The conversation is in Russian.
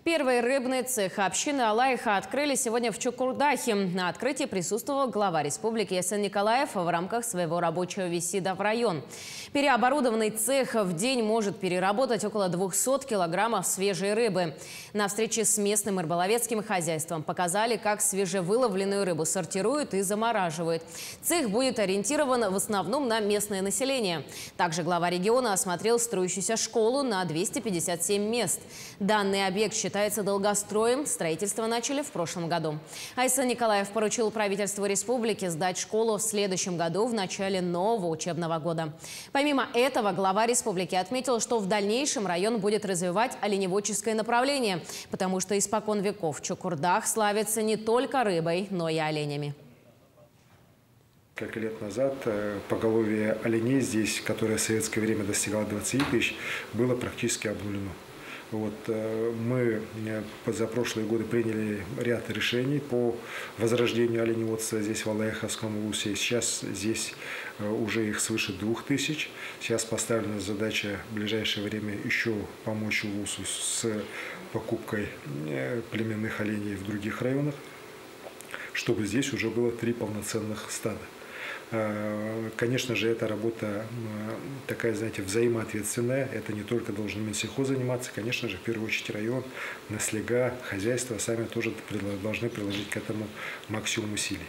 Первый рыбный цех общины Алайха открыли сегодня в Чукурдахе. На открытии присутствовал глава республики Ясен Николаев в рамках своего рабочего визита в район. Переоборудованный цех в день может переработать около 200 килограммов свежей рыбы. На встрече с местным рыболовецким хозяйством показали, как свежевыловленную рыбу сортируют и замораживают. Цех будет ориентирован в основном на местное население. Также глава региона осмотрел строящуюся школу на 257 мест. Данный объект считается долгостроем. Строительство начали в прошлом году. Ясен Николаев поручил правительству республики сдать школу в следующем году в начале нового учебного года. Помимо этого, глава республики отметил, что в дальнейшем район будет развивать оленеводческое направление, потому что испокон веков Чукурдах славится не только рыбой, но и оленями. Несколько лет назад поголовье оленей здесь, которое в советское время достигало 20 тысяч, было практически обнулено. Мы за прошлые годы приняли ряд решений по возрождению оленеводства здесь, в Алайховском улусе. Сейчас здесь уже их свыше 2000. Сейчас поставлена задача в ближайшее время еще помочь улусу с покупкой племенных оленей в других районах, чтобы здесь уже было 3 полноценных стада. Конечно же, эта работа такая, знаете, взаимоответственная. Это не только должен Минсельхоз заниматься. Конечно же, в первую очередь район, наслега, хозяйство сами тоже должны приложить к этому максимум усилий.